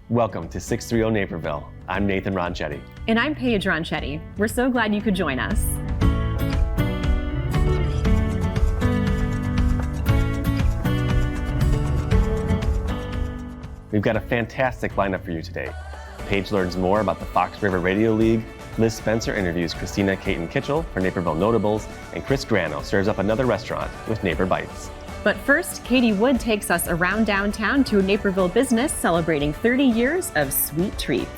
Welcome to 630 Naperville. I'm Nathan Ronchetti. And I'm Paige Ronchetti. We're so glad you could join us. We've got a fantastic lineup for you today. Paige learns more about the Fox River Radio League, Liz Spencer interviews Christina Caton Kitchel for Naperville Notables, and Chris Grano serves up another restaurant with Neighbor Bites. But first, Katie Wood takes us around downtown to a Naperville business celebrating 30 years of sweet treats.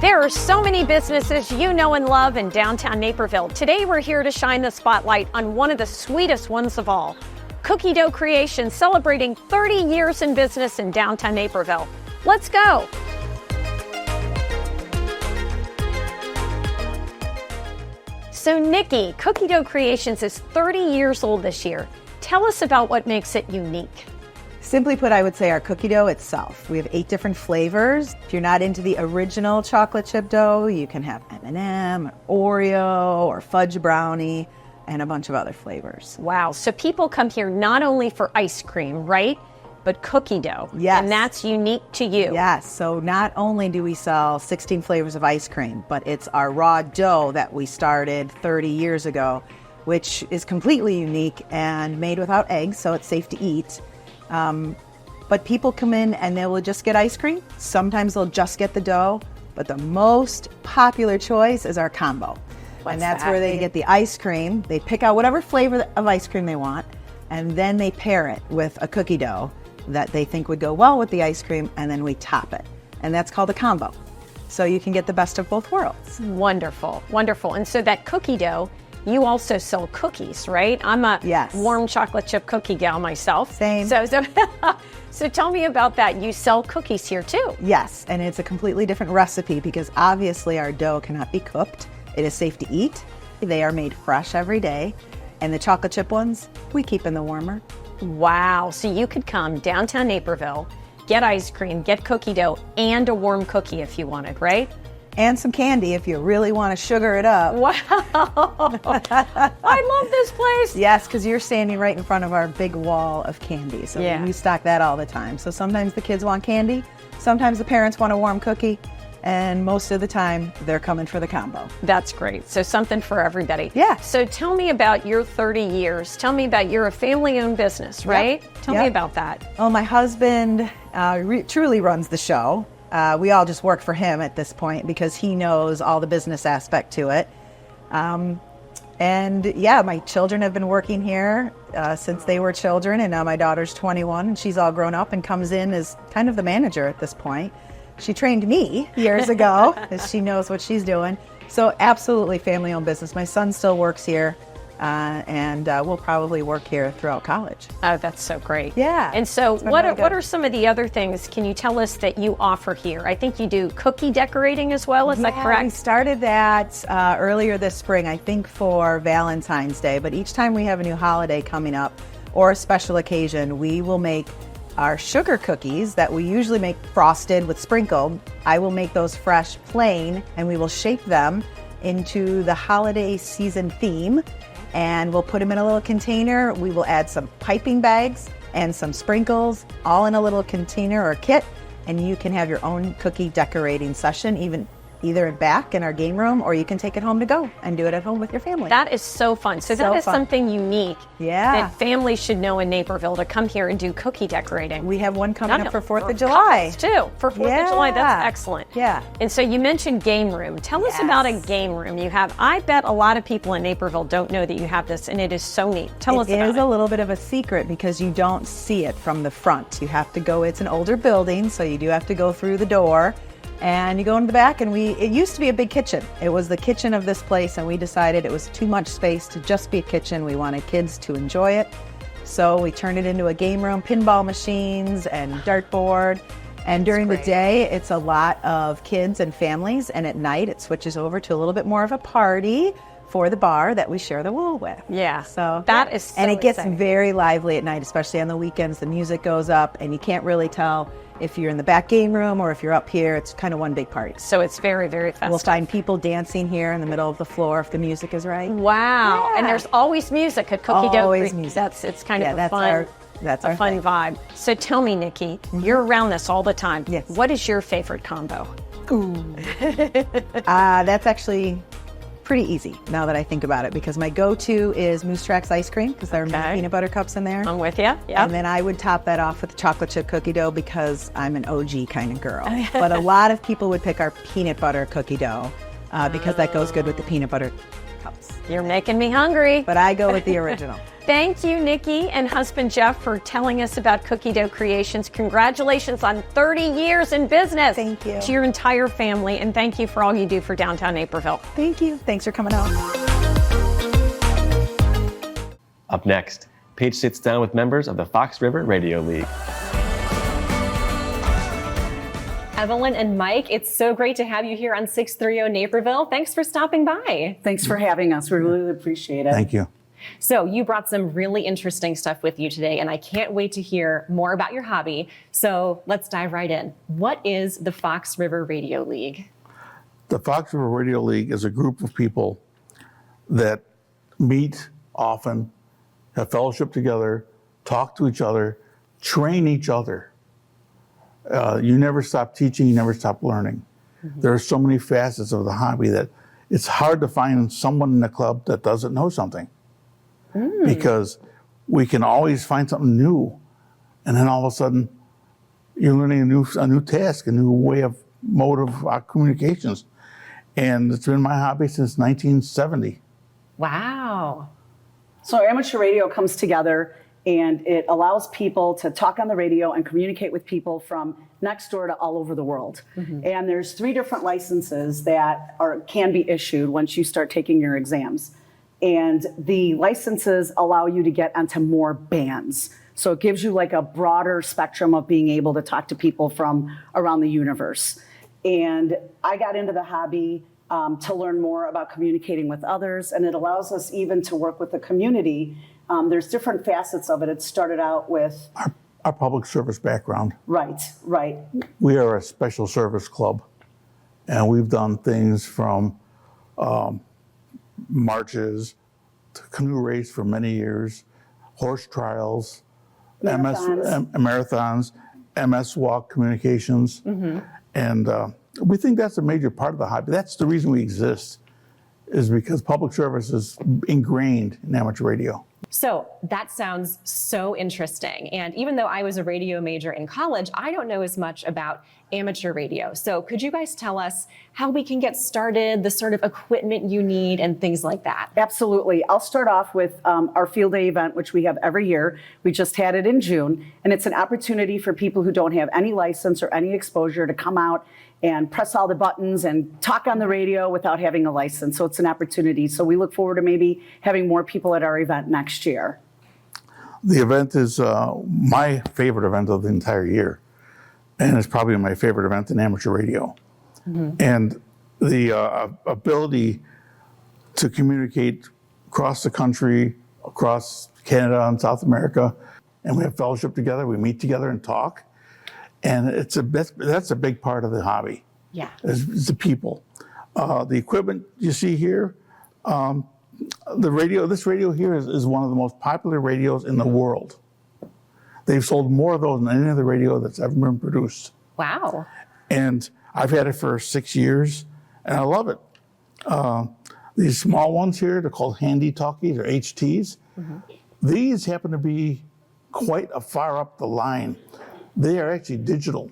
There are so many businesses you know and love in downtown Naperville. Today we're here to shine the spotlight on one of the sweetest ones of all, Cookie Dough Creations, celebrating 30 years in business in downtown Naperville. Let's go. So Nikki, Cookie Dough Creations is 30 years old this year. Tell us about what makes it unique. Simply put, I would say our cookie dough itself. We have 8 different flavors. If you're not into the original chocolate chip dough, you can have M&M, or Oreo, or fudge brownie, and a bunch of other flavors. Wow, so people come here not only for ice cream, right? But cookie dough. Yes. And that's unique to you. Yes, so not only do we sell 16 flavors of ice cream, but it's our raw dough that we started 30 years ago, which is completely unique and made without eggs, so it's safe to eat. But people come in and they will just get ice cream. Sometimes they'll just get the dough, but the most popular choice is our combo. And that's where they get the ice cream. They pick out whatever flavor of ice cream they want, and then they pair it with a cookie dough that they think would go well with the ice cream, and then we top it. And that's called a combo. So you can get the best of both worlds. Wonderful, wonderful. And so that cookie dough, you also sell cookies, right? I'm a warm chocolate chip cookie gal myself. Same. So tell me about that. You sell cookies here too. Yes, and it's a completely different recipe because obviously our dough cannot be cooked. It is safe to eat. They are made fresh every day. And the chocolate chip ones, we keep in the warmer. Wow, so you could come downtown Naperville, get ice cream, get cookie dough, and a warm cookie if you wanted, right? And some candy if you really want to sugar it up. Wow, I love this place. Yes, because you're standing right in front of our big wall of candy. So we stock that all the time. So sometimes the kids want candy, sometimes the parents want a warm cookie, and most of the time they're coming for the combo. That's great. So something for everybody. Yeah. So tell me about your 30 years. Tell me about, you're a family-owned business, right? Tell me about that. Oh, my husband truly runs the show. We all just work for him at this point because he knows all the business aspect to it. And yeah, my children have been working here since they were children, and now my daughter's 21 and she's all grown up and comes in as kind of the manager at this point. She trained me years ago, as she knows what she's doing. So absolutely family-owned business. My son still works here, and we'll probably work here throughout college. Oh, that's so great. Yeah. And so what are some of the other things, can you tell us, that you offer here? I think you do cookie decorating as well, is that correct? We started that earlier this spring, I think for Valentine's Day, but each time we have a new holiday coming up or a special occasion, we will make our sugar cookies that we usually make frosted with sprinkled. I will make those fresh plain, and we will shape them into the holiday season theme, and we'll put them in a little container. We will add some piping bags and some sprinkles all in a little container or kit, and you can have your own cookie decorating session, either back in our game room, or you can take it home to go and do it at home with your family. That is so fun. So that is something unique that families should know in Naperville, to come here and do cookie decorating. We have one coming up for 4th of July. Too. For 4th of July, that's excellent. Yeah. And so you mentioned game room. Tell us about a game room you have. I bet a lot of people in Naperville don't know that you have this, and it is so neat. Tell us about it. It is a little bit of a secret because you don't see it from the front. You have to go, it's an older building, so you do have to go through the door. And you go into the back, and it used to be a big kitchen. It was the kitchen of this place, and we decided it was too much space to just be a kitchen. We wanted kids to enjoy it. So we turned it into a game room, pinball machines and dartboard. And during the day, it's a lot of kids and families, and at night it switches over to a little bit more of a party for the bar that we share the wall with. Yeah. So that is so and it gets exciting. very lively at night, especially on the weekends. The music goes up, and you can't really tell if you're in the back game room or if you're up here. It's kind of one big party. So it's very, very festive. We'll find people dancing here in the middle of the floor if the music is right. Wow. Yeah. And there's always music at Cookie Dough Always Creek. music. It's kind Yeah, of that's a our fun thing. vibe. So tell me, Nikki, you're around this all the time. Yes. What is your favorite combo? That's actually pretty easy now that I think about it, because my go-to is Moose Tracks ice cream, because there are many peanut butter cups in there. I'm with you. Yeah. And then I would top that off with chocolate chip cookie dough, because I'm an OG kind of girl. But a lot of people would pick our peanut butter cookie dough because that goes good with the peanut butter cups. You're making me hungry. But I go with the original. Thank you, Nikki and husband Jeff, for telling us about Cookie Dough Creations. Congratulations on 30 years in business. Thank you. To your entire family, and thank you for all you do for downtown Naperville. Thank you. Thanks for coming out. Up next, Paige sits down with members of the Fox River Radio League. Evelyn and Mike, it's so great to have you here on 630 Naperville. Thanks for stopping by. Thanks for having us. We really appreciate it. Thank you. So you brought some really interesting stuff with you today, and I can't wait to hear more about your hobby. So let's dive right in. What is the Fox River Radio League? The Fox River Radio League is a group of people that meet often, have fellowship together, talk to each other, train each other. You never stop teaching, you never stop learning. There are so many facets of the hobby that it's hard to find someone in the club that doesn't know something. Because we can always find something new, and then all of a sudden you're learning a new task, a new way of mode of communications. And it's been my hobby since 1970. Wow. So amateur radio comes together, and it allows people to talk on the radio and communicate with people from next door to all over the world. And there's 3 different licenses that can be issued once you start taking your exams. And the licenses allow you to get onto more bands. So it gives you like a broader spectrum of being able to talk to people from around the universe. And I got into the hobby to learn more about communicating with others, and it allows us even to work with the community. There's different facets of it. It started out with Our public service background. right. We are a special service club, and we've done things from marches to canoe race for many years, horse trials, marathons, MS walk communications. And we think that's a major part of the hobby. That's the reason we exist, is because public service is ingrained in amateur radio. So that sounds so interesting. And even though I was a radio major in college, I don't know as much about amateur radio. So could you guys tell us how we can get started, the sort of equipment you need, and things like that? Absolutely. I'll start off with our field day event, which we have every year. We just had it in June, and it's an opportunity for people who don't have any license or any exposure to come out and press all the buttons and talk on the radio without having a license. So it's an opportunity. So we look forward to maybe having more people at our event next year. The event is my favorite event of the entire year, and it's probably my favorite event in amateur radio. And the ability to communicate across the country, across Canada and South America, and we have fellowship together, we meet together and talk. And that's a big part of the hobby. Yeah. Is the people. The equipment you see here, this radio here is one of the most popular radios in the world. They've sold more of those than any other radio that's ever been produced. Wow. And I've had it for 6 years, and I love it. These small ones here, they're called handy talkies or HTs. These happen to be quite a far up the line. They are actually digital.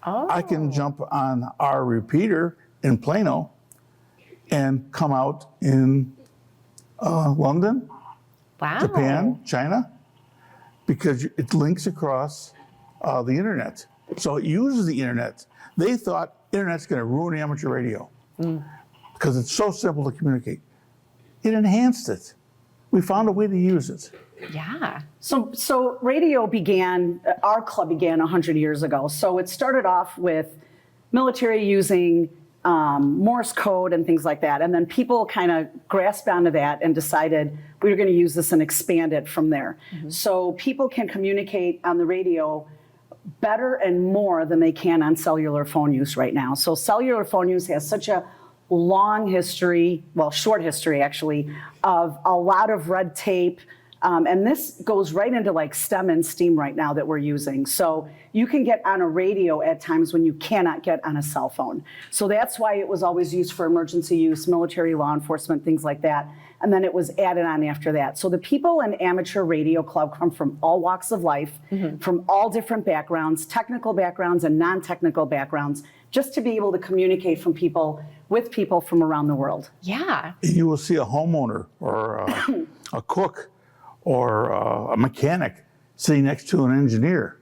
I can jump on our repeater in Plano and come out in London, Wow. Japan, China, because it links across the internet. So it uses the internet. They thought internet's going to ruin amateur radio because it's so simple to communicate. It enhanced it. We found a way to use it. Yeah. So radio began, our club began 100 years ago. So it started off with military using Morse code and things like that. And then people kind of grasped onto that and decided we were going to use this and expand it from there. So people can communicate on the radio better and more than they can on cellular phone use right now. So cellular phone use has such a long history, well, short history actually, of a lot of red tape. And this goes right into like STEM and STEAM right now that we're using. So you can get on a radio at times when you cannot get on a cell phone. So that's why it was always used for emergency use, military, law enforcement, things like that. And then it was added on after that. So the people in Amateur Radio Club come from all walks of life, from all different backgrounds, technical backgrounds and non-technical backgrounds, just to be able to communicate with people from around the world. Yeah. You will see a homeowner or a cook or a mechanic sitting next to an engineer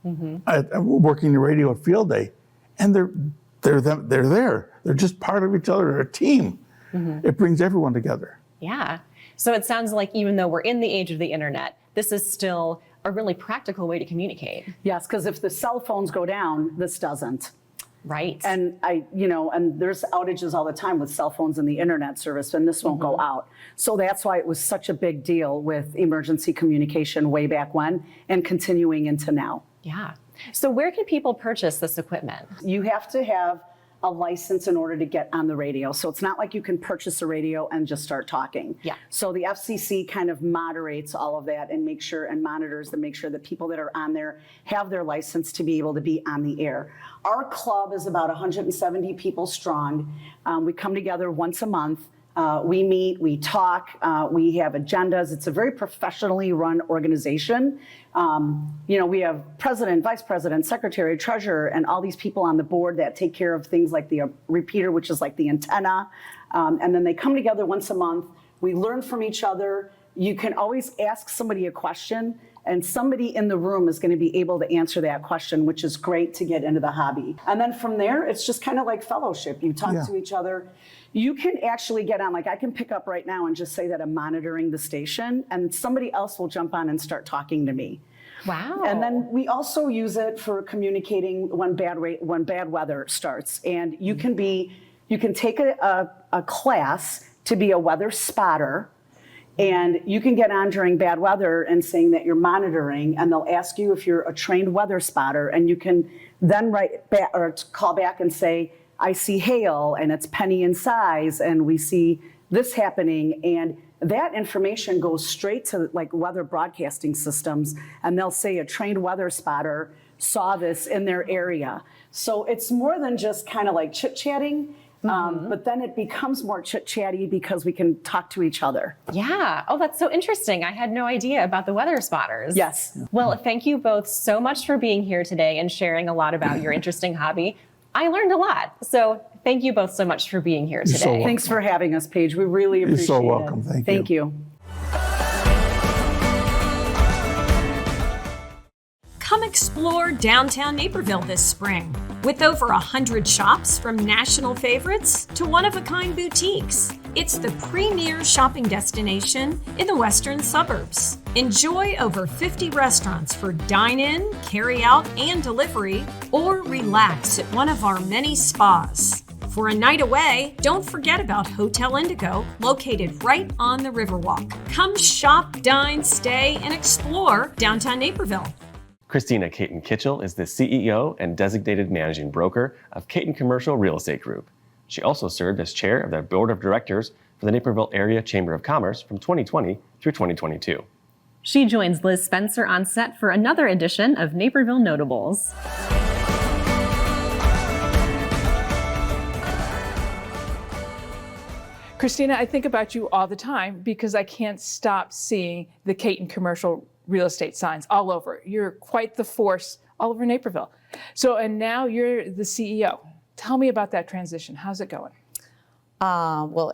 working the radio at field day, and they're there. They're just part of each other. They're a team. It brings everyone together. Yeah. So it sounds like even though we're in the age of the internet, this is still a really practical way to communicate. Yes, because if the cell phones go down, this doesn't. Right. And and there's outages all the time with cell phones and the internet service, and this won't go out. So that's why it was such a big deal with emergency communication way back when and continuing into now. Yeah. So where can people purchase this equipment? You have to have a license in order to get on the radio. So it's not like you can purchase a radio and just start talking. Yeah. So the FCC kind of moderates all of that and monitors to make sure that people that are on there have their license to be able to be on the air. Our club is about 170 people strong. We come together once a month. We meet, we talk, we have agendas. It's a very professionally run organization. We have president, vice president, secretary, treasurer, and all these people on the board that take care of things like the repeater, which is like the antenna. And then they come together once a month. We learn from each other. You can always ask somebody a question, and somebody in the room is going to be able to answer that question, which is great to get into the hobby. And then from there, it's just kind of like fellowship. You talk to each other. You can actually get on, like I can pick up right now and just say that I'm monitoring the station, and somebody else will jump on and start talking to me. Wow. And then we also use it for communicating when bad weather starts. And you can take a class to be a weather spotter. And you can get on during bad weather and saying that you're monitoring, and they'll ask you if you're a trained weather spotter, and you can then write back or call back and say, I see hail and it's penny in size, and we see this happening. And that information goes straight to like weather broadcasting systems, and they'll say a trained weather spotter saw this in their area. So it's more than just kind of like chit-chatting. But then it becomes more chit-chatty because we can talk to each other. Yeah. Oh, that's so interesting. I had no idea about the weather spotters. Yes. Well, thank you both so much for being here today and sharing a lot about your interesting hobby. I learned a lot. So thank you both so much for being here today. so welcome. Thanks for having us, Paige. We really appreciate it. You're so welcome. Thank you. Thank you. Come explore downtown Naperville this spring. With over 100 shops, from national favorites to one-of-a-kind boutiques, it's the premier shopping destination in the western suburbs. Enjoy over 50 restaurants for dine-in, carry-out, and delivery, or relax at one of our many spas. For a night away, don't forget about Hotel Indigo, located right on the Riverwalk. Come shop, dine, stay, and explore downtown Naperville. Christina Caton Kitchel is the CEO and designated managing broker of Caton Commercial Real Estate Group. She also served as chair of the board of directors for the Naperville Area Chamber of Commerce from 2020 through 2022. She joins Liz Spencer on set for another edition of Naperville Notables. Christina, I think about you all the time because I can't stop seeing the Caton Commercial Real Estate signs all over. You're quite the force all over Naperville. And now you're the CEO. Tell me about that transition. How's it going? Well,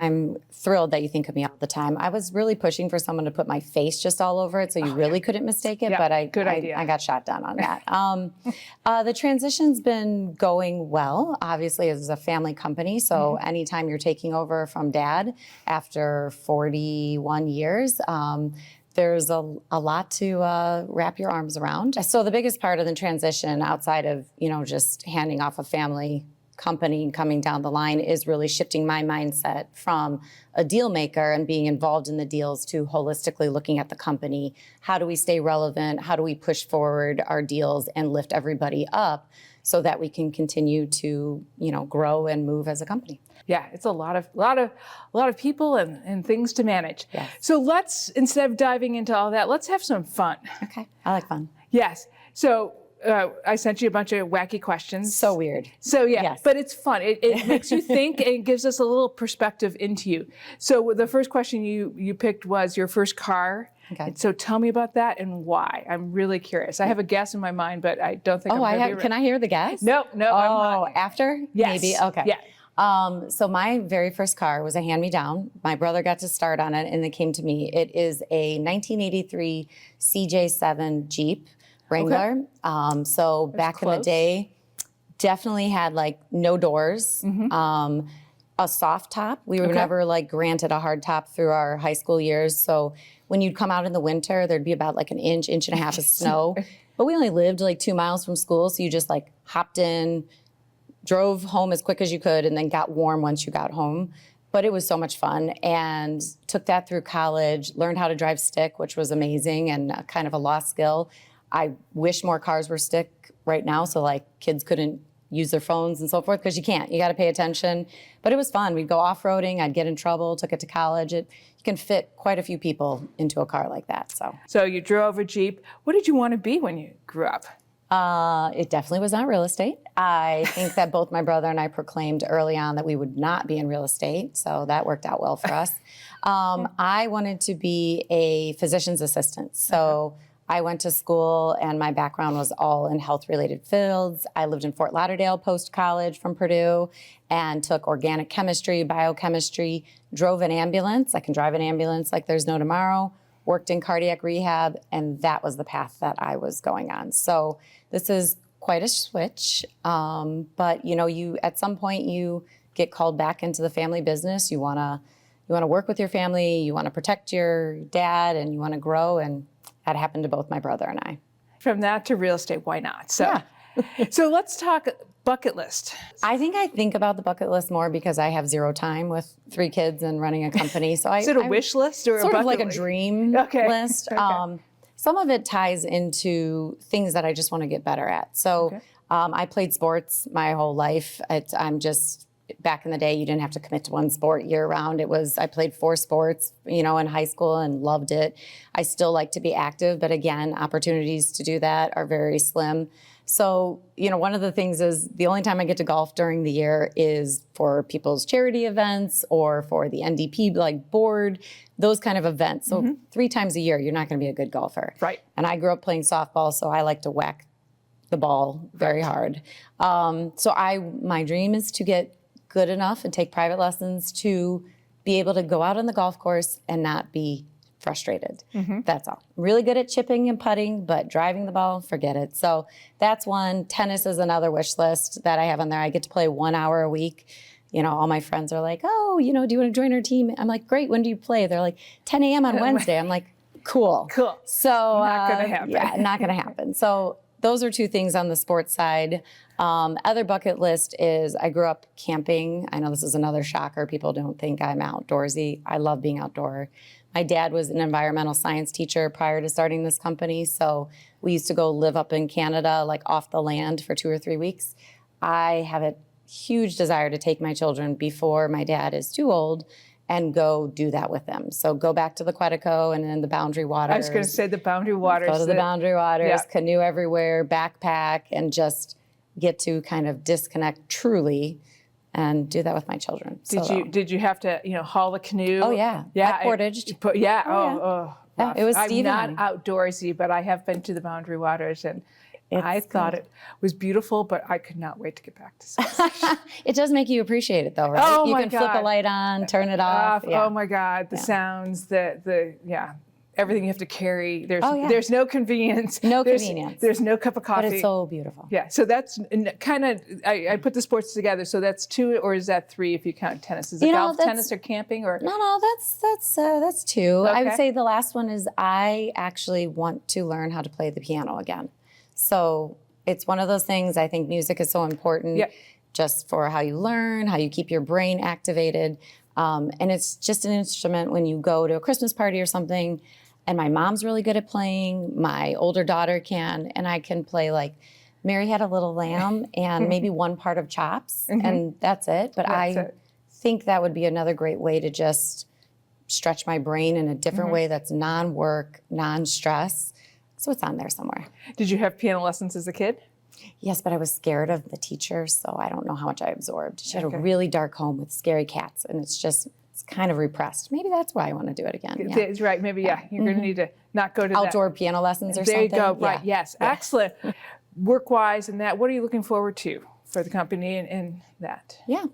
I'm thrilled that you think of me all the time. I was really pushing for someone to put my face just all over it so you really couldn't mistake it, but I got shot down on that. The transition's been going well. Obviously, it's a family company, so anytime you're taking over from Dad after 41 years, there's a lot to wrap your arms around. So the biggest part of the transition, outside of just handing off a family company coming down the line is really shifting my mindset from a deal maker and being involved in the deals to holistically looking at the company. How do we stay relevant? How do we push forward our deals and lift everybody up so that we can continue to, grow and move as a company? Yeah, it's a lot of people and things to manage. Yes. So let's, instead of diving into all that, let's have some fun. Okay, I like fun. Yes. So I sent you a bunch of wacky questions. So weird. So yeah, yes. But it's fun. It makes you think and it gives us a little perspective into you. So the first question you picked was your first car. Okay. So tell me about that and why. I'm really curious. I have a guess in my mind, but I don't think I'm going to be right. Can I hear the guess? No. Oh, after? Yes. Maybe? Okay. Yeah. So my very first car was a hand-me-down. My brother got to start on it and it came to me. It is a 1983 CJ7 Jeep Wrangler. Okay. So back in the day, definitely had like no doors, a soft top. We were never like granted a hard top through our high school years. So when you'd come out in the winter, there'd be about like an inch and a half of snow. But we only lived like 2 miles from school. So you just like hopped in, drove home as quick as you could, and then got warm once you got home. But it was so much fun, and took that through college, learned how to drive stick, which was amazing and kind of a lost skill. I wish more cars were stick right now, so like kids couldn't use their phones and so forth, because you can't. You got to pay attention. But it was fun. We'd go off-roading. I'd get in trouble, took it to college. You can fit quite a few people into a car like that. So you drove a Jeep. What did you want to be when you grew up? It definitely was not real estate. I think that both my brother and I proclaimed early on that we would not be in real estate, so that worked out well for us. I wanted to be a physician's assistant. So I went to school and my background was all in health-related fields. I lived in Fort Lauderdale post-college from Purdue and took organic chemistry, biochemistry, drove an ambulance. I can drive an ambulance like there's no tomorrow. Worked in cardiac rehab, and that was the path that I was going on. So this is quite a switch, but you at some point you get called back into the family business. You wanna work with your family, you wanna protect your dad, and you wanna grow, and that happened to both my brother and I. From that to real estate, why not? So, so let's talk bucket list. I think about the bucket list more because I have zero time with 3 kids and running a company. So is it a wish list or sort a of like list? A dream list? Okay. Some of it ties into things that I just want to get better at. So I played sports my whole life. I'm just, back in the day, you didn't have to commit to one sport year round. I played 4 sports, in high school and loved it. I still like to be active, but again, opportunities to do that are very slim. So, one of the things is the only time I get to golf during the year is for people's charity events or for the NDP board, those kind of events. So 3 times a year, you're not going to be a good golfer. Right. And I grew up playing softball, so I like to whack the ball very hard. My dream is to get good enough and take private lessons to be able to go out on the golf course and not be frustrated. That's all. I'm really good at chipping and putting, but driving the ball, forget it. So that's one. Tennis is another wish list that I have on there. I get to play 1 hour a week. All my friends are like, oh, do you want to join our team? I'm like, great. When do you play? They're like, 10 a.m. on Wednesday. I'm like, cool. So not going to happen. Yeah, not going to happen. So those are 2 things on the sports side. Other bucket list is I grew up camping. I know this is another shocker. People don't think I'm outdoorsy. I love being outdoor. My dad was an environmental science teacher prior to starting this company, so we used to go live up in Canada, off the land for 2 or 3 weeks. I have a huge desire to take my children before my dad is too old and go do that with them. So go back to the Quetico and then the Boundary Waters. I was going to say the Boundary Waters. Go to the Boundary Waters, canoe everywhere, backpack, and just get to kind of disconnect truly and do that with my children. Did you have to haul the canoe? Oh yeah, I portaged. It was I'm Steve not and outdoorsy, but I have been to the Boundary Waters, and I thought it was beautiful, but I could not wait to get back to Civilization. It does make you appreciate it though, right? Oh you my can God. flip a light on, turn it off. Oh my God, the sounds, everything you have to carry. There's no convenience. There's no cup of coffee. But it's so beautiful. Yeah, so that's kind of, I put the sports together. So that's 2, or is that 3 if you count tennis? Is it golf, tennis, or camping? Or No, that's 2. Okay. I would say the last one is I actually want to learn how to play the piano again. So it's one of those things, I think music is so important. Yeah. just for how you learn, how you keep your brain activated. And it's just an instrument when you go to a Christmas party or something, and my mom's really good at playing, my older daughter can, and I can play like Mary Had a Little Lamb and maybe one part of Chops, and that's it. But I think that would be another great way to just stretch my brain in a different way that's non-work, non-stress. So it's on there somewhere. Did you have piano lessons as a kid? Yes, but I was scared of the teacher, so I don't know how much I absorbed. She had a really dark home with scary cats, and it's kind of repressed. Maybe that's why I want to do it again. Yeah. That's right. Maybe, you're going to need to not go to outdoor piano lessons or something. There you go. Right. Yes. Excellent. Work-wise and that, what are you looking forward to for the company and that? Yeah.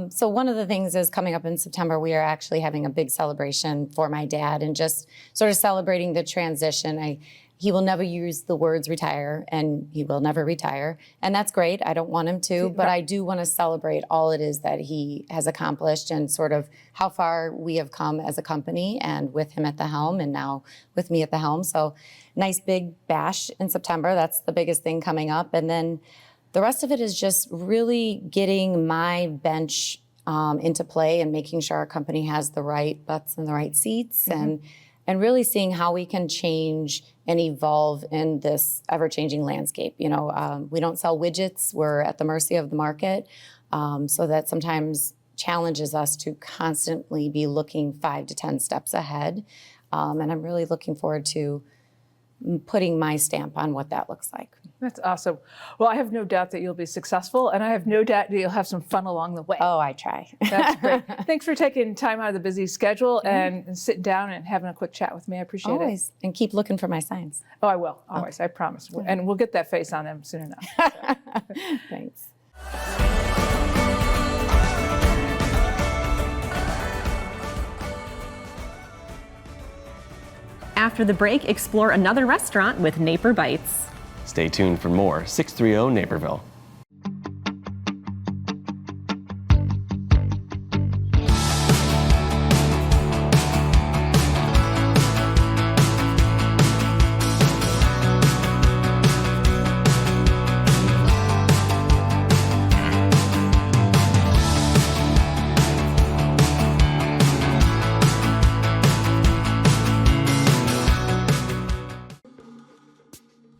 So one of the things is coming up in September, we are actually having a big celebration for my dad and just sort of celebrating the transition. He will never use the words retire, and he will never retire. And that's great. I don't want him to, but I do want to celebrate all it is that he has accomplished and sort of how far we have come as a company, and with him at the helm and now with me at the helm. So nice big bash in September. That's the biggest thing coming up. And then the rest of it is just really getting my bench into play and making sure our company has the right butts in the right seats, and really seeing how we can change and evolve in this ever-changing landscape. We don't sell widgets. We're at the mercy of the market. So that sometimes challenges us to constantly be looking 5 to 10 steps ahead. And I'm really looking forward to putting my stamp on what that looks like. That's awesome. Well, I have no doubt that you'll be successful, and I have no doubt that you'll have some fun along the way. Oh, I try. That's great. Thanks for taking time out of the busy schedule and sitting down and having a quick chat with me. I appreciate it. Always. And keep looking for my signs. Oh, I will. Always. I promise. And we'll get that face on them soon enough. So. Thanks. After the break, explore another restaurant with Naper Bites. Stay tuned for more 630 Naperville.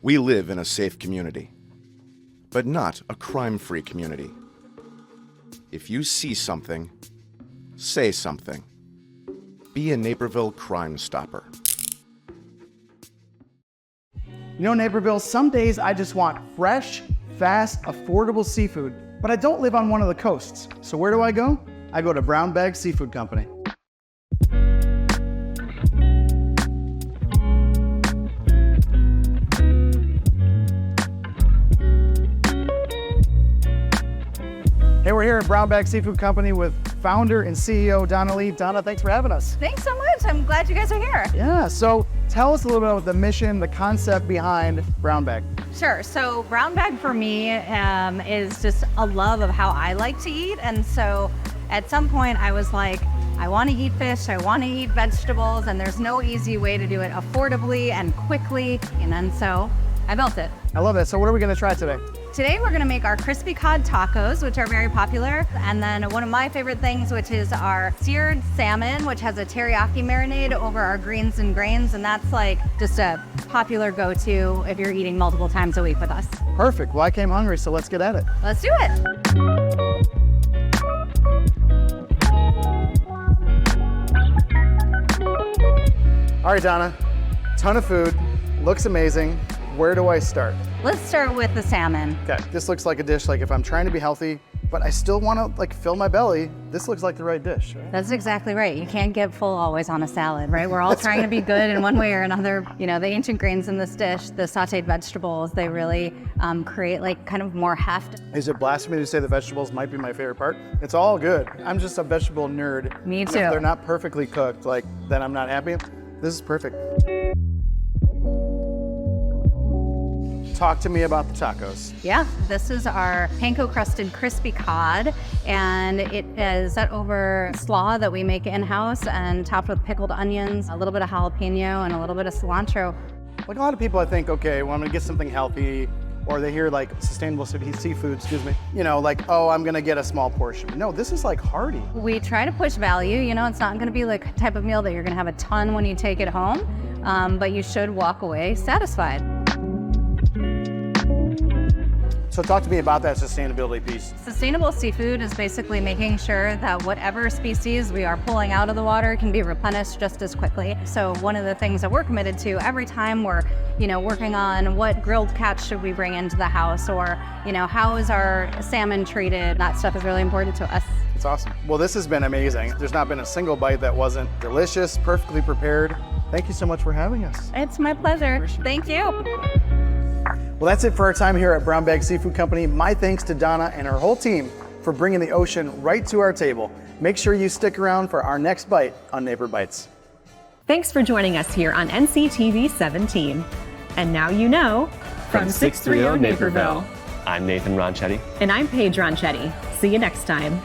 We live in a safe community, but not a crime-free community. If you see something, say something. Be a Naperville Crime Stopper. Naperville, some days I just want fresh, fast, affordable seafood, but I don't live on one of the coasts. So where do I go? I go to Brownbag Seafood Company. Hey, we're here at Brownbag Seafood Company with founder and CEO Donna Lee. Donna, thanks for having us. Thanks so much. I'm glad you guys are here. Yeah, so tell us a little bit about the mission, the concept behind Brownbag. Sure. So Brownbag for me is just a love of how I like to eat. And so at some point I was like, I want to eat fish, I want to eat vegetables, and there's no easy way to do it affordably and quickly. And then so I built it. I love that. So what are we going to try today? Today we're gonna make our crispy cod tacos, which are very popular. And then one of my favorite things, which is our seared salmon, which has a teriyaki marinade over our greens and grains. And that's like just a popular go-to if you're eating multiple times a week with us. Perfect. Well, I came hungry, so let's get at it. Let's do it. All right, Donna, ton of food, looks amazing. Where do I start? Let's start with the salmon. Okay, this looks like a dish, like if I'm trying to be healthy, but I still want to fill my belly, this looks like the right dish, right? That's exactly right. You can't get full always on a salad, right? We're all trying to be good in one way or another. The ancient grains in this dish, the sauteed vegetables, they really create kind of more heft. Is it blasphemy to say the vegetables might be my favorite part? It's all good. I'm just a vegetable nerd. Me too. And if they're not perfectly cooked, then I'm not happy. This is perfect. Talk to me about the tacos. Yeah, this is our panko crusted crispy cod, and it is set over slaw that we make in-house and topped with pickled onions, a little bit of jalapeno, and a little bit of cilantro. Like a lot of people, I think, okay, well, I'm gonna get something healthy. or they hear like sustainable seafood, excuse me, you know, like, oh, I'm gonna get a small portion. No, this is like hearty. We try to push value. You know, it's not gonna be like a type of meal that you're gonna have a ton when you take it home, but you should walk away satisfied. So talk to me about that sustainability piece. Sustainable seafood is basically making sure that whatever species we are pulling out of the water can be replenished just as quickly. So one of the things that we're committed to every time we're, you know, working on what grilled catch should we bring into the house, or, you know, how is our salmon treated? That stuff is really important to us. It's awesome. Well, this has been amazing. There's not been a single bite that wasn't delicious, perfectly prepared. Thank you so much for having us. It's my pleasure. Thank you. Well, that's it for our time here at Brownbag Seafood Company. My thanks to Donna and her whole team for bringing the ocean right to our table. Make sure you stick around for our next bite on Neighbor Bites. Thanks for joining us here on NCTV 17. And now you know, from 630 Naperville. I'm Nathan Ronchetti. And I'm Paige Ronchetti. See you next time.